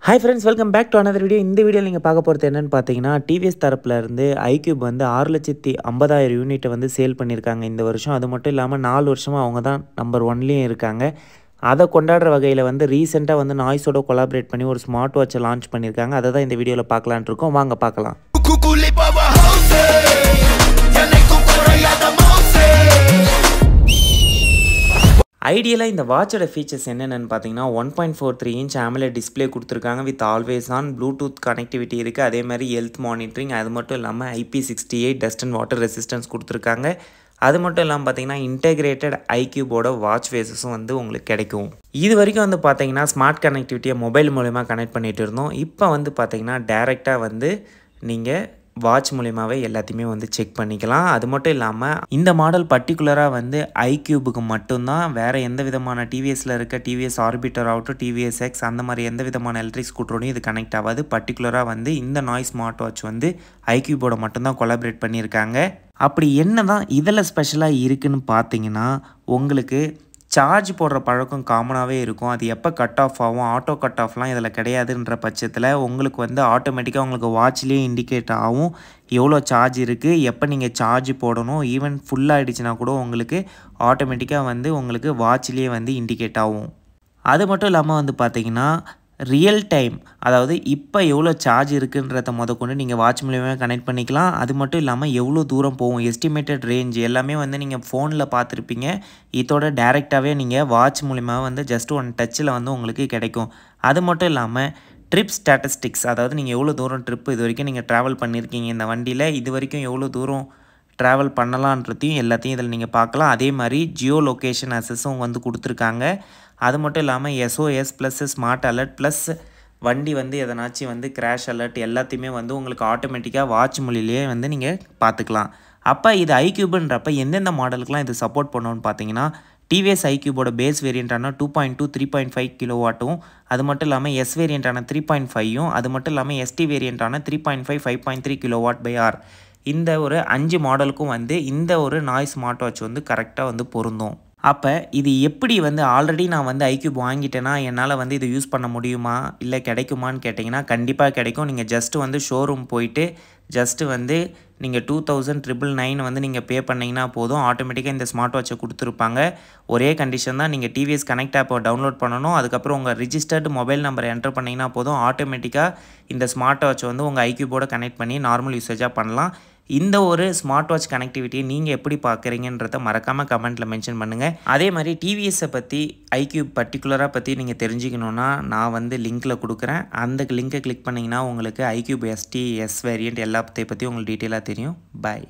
Hi friends, welcome back to another video. இந்த வீடியோல நீங்க பார்க்க போறது என்னன்னு பார்த்தீங்கன்னா, TVS தரப்புல இருந்து iQube வந்து 6,50,000 யூனிட் வந்து சேல் பண்ணியிருக்காங்க இந்த வருஷம். அது மட்டும் இல்லாம 4 வருஷமா அவங்க தான் நம்பர் 1லயும் இருக்காங்க. அத கொண்டாடுற வகையில வந்து ரீசென்ட்டா வந்து நாய்ஸோட கொலாபரேட் பண்ணி ஒரு ஸ்மார்ட் வாட்ச லான்ச் பண்ணியிருக்காங்க. அத தான் இந்த வீடியோல பார்க்கலாம்னு இருக்கோம். வாங்க பார்க்கலாம். ஐடியலாக இந்த வாட்சோட ஃபீச்சர்ஸ் என்னென்னு பார்த்தீங்கன்னா 1.43 இன்ச் AMOLED டிஸ்பிளே கொடுத்துருக்காங்க with always on Bluetooth connectivity இருக்குது. அதே மாதிரி ஹெல்த் மானிட்டரிங், அது மட்டும் இல்லாமல் IP68 dust and water resistance கொடுத்துருக்காங்க. அது மட்டும் இல்லாமல் பார்த்தீங்கன்னா இன்டெகிரேட்டட் iQubeோட வாட்ச் ஃபேஸஸும் வந்து உங்களுக்கு கிடைக்கும். இது வரைக்கும் வந்து பார்த்தீங்கன்னா ஸ்மார்ட் கனெக்டிவிட்டியை மொபைல் மூலமா கனெக்ட் பண்ணிகிட்டு இருந்தோம். இப்போ வந்து பார்த்தீங்கன்னா டேரெக்டாக வந்து நீங்கள் வாட்ச் மூலியமாகவே எல்லாத்தையுமே வந்து செக் பண்ணிக்கலாம். அது மட்டும் இல்லாமல் இந்த மாடல் பர்டிகுலராக வந்து iQubeக்கு மட்டும்தான், வேறு எந்த விதமான டிவிஎஸில் இருக்க டிவிஎஸ் ஆர்பிட்டர் ஆகட்டும், டிவிஎஸ் எக்ஸ் அந்த மாதிரி எந்த விதமான எலக்ட்ரிக் ஸ்கூட்டரோடையும் இது கனெக்ட் ஆகாது. பர்டிகுலராக வந்து இந்த நாய்ஸ் ஸ்மார்ட் வாட்ச் வந்து iQubeோட மட்டும்தான் கொலாபரேட் பண்ணியிருக்காங்க. அப்படி என்ன தான் இதில் ஸ்பெஷலாக இருக்குதுன்னு பார்த்தீங்கன்னா, உங்களுக்கு சார்ஜ் போடுற பழக்கம் காமனாகவே இருக்கும். அது எப்போ கட் ஆஃப் ஆகும், ஆட்டோ கட் ஆஃப்லாம் இதில் கிடையாதுன்ற பட்சத்தில் உங்களுக்கு வந்து ஆட்டோமேட்டிக்காக உங்களுக்கு வாட்ச்லேயே இண்டிகேட் ஆகும் எவ்வளோ சார்ஜ் இருக்குது, எப்போ நீங்கள் சார்ஜ் போடணும். ஈவன் ஃபுல்லாகிடுச்சுன்னா கூட உங்களுக்கு ஆட்டோமேட்டிக்காக வந்து உங்களுக்கு வாட்ச்லேயே வந்து இண்டிகேட் ஆகும். அது மட்டும் இல்லாமல் வந்து பார்த்திங்கன்னா ரியல் டைம், அதாவது இப்போ எவ்வளோ சார்ஜ் இருக்குன்றத முதற்கொண்டு நீங்கள் வாட்ச் மூலியமாக கனெக்ட் பண்ணிக்கலாம். அது மட்டும் இல்லாமல் எவ்வளோ தூரம் போகும், எஸ்டிமேட்டட் ரேஞ்ச் எல்லாமே வந்து நீங்கள் ஃபோனில் பார்த்துருப்பீங்க. இதோட டேரெக்டாகவே நீங்கள் வாட்ச் மூலியமாக வந்து ஜஸ்ட் ஒன் டச்சில் வந்து உங்களுக்கு கிடைக்கும். அது மட்டும் இல்லாமல் ட்ரிப் ஸ்டாட்டிஸ்டிக்ஸ், அதாவது நீங்கள் எவ்வளோ தூரம் ட்ரிப் இது வரைக்கும் நீங்கள் ட்ராவல் பண்ணியிருக்கீங்க இந்த வண்டியில், இது வரைக்கும் எவ்வளோ தூரம் ட்ராவல் பண்ணலான்றதையும் எல்லாத்தையும் இதில் நீங்கள் பார்க்கலாம். அதே மாதிரி ஜியோ லொக்கேஷன் அசஸும் வந்து கொடுத்துருக்காங்க. அது மட்டும் இல்லாமல் SOS plus smart alert plus வண்டி வந்து எதனாச்சும் வந்து கிராஷ் அலர்ட் எல்லாத்தையுமே வந்து உங்களுக்கு ஆட்டோமேட்டிக்காக வாட்ச் மொழியிலே வந்து நீங்கள் பார்த்துக்கலாம். அப்போ இது iQubeன்றப்ப எந்தெந்த மாடலுக்குலாம் இது சப்போர்ட் பண்ணணும்னு பார்த்தீங்கன்னா, டிவிஎஸ் iQubeோட பேஸ் வேரியண்ட்டான 2.2 3.5 கிலோவாட்டும், அது மட்டும் இல்லாமல் எஸ் வேரியண்ட்டான 3.5யும், அது மட்டும் இல்லாமல் ST வேரியண்ட்டான 3.5 5.3 kW/h இந்த ஒரு 5 மாடலுக்கும் வந்து இந்த ஒரு நாய்ஸ் ஸ்மார்ட் வாட்ச் வந்து கரெக்டாக வந்து பொருந்தும். அப்போ இது எப்படி வந்து ஆல்ரெடி நான் வந்து iQube வாங்கிட்டேன்னா என்னால் வந்து இதை யூஸ் பண்ண முடியுமா இல்லை கிடைக்குமான்னு கேட்டிங்கன்னா கண்டிப்பாக கிடைக்கும். நீங்கள் ஜஸ்ட்டு வந்து ஷோரூம் போயிட்டு ஜஸ்ட்டு வந்து நீங்கள் 2,999 வந்து நீங்கள் பே பண்ணிங்கன்னா போதும், ஆட்டோமேட்டிக்காக இந்த ஸ்மார்ட் வாட்சை கொடுத்துருப்பாங்க. ஒரே கண்டிஷன் தான், நீங்கள் டிவிஎஸ் கனெக்ட் ஆப்பை டவுன்லோட் பண்ணணும். அதுக்கப்புறம் உங்கள் ரிஜிஸ்டர்டு மொபைல் நம்பரை என்டர் பண்ணிங்கன்னா போதும், ஆட்டோமேட்டிக்காக இந்த ஸ்மார்ட் வாட்சை வந்து உங்கள் iQubeோட கனெக்ட் பண்ணி நார்மல் யூசேஜாக பண்ணலாம். இந்த ஒரு ஸ்மார்ட் வாட்ச் கனெக்டிவிட்டியை நீங்கள் எப்படி பார்க்குறீங்கன்றத மறக்காமல் கமெண்ட்டில் மென்ஷன் பண்ணுங்கள். அதே மாதிரி டிவிஎஸை பற்றி iQube பர்டிகுலராக பற்றி நீங்கள் தெரிஞ்சுக்கணுன்னா நான் வந்து லிங்க்கில் கொடுக்குறேன். அந்த லிங்க்கை கிளிக் பண்ணிங்கன்னா உங்களுக்கு iQube ST S வேரியண்ட் எல்லாத்தையும் பற்றி உங்களுக்கு டீட்டெயிலாக தெரியும். பாய்.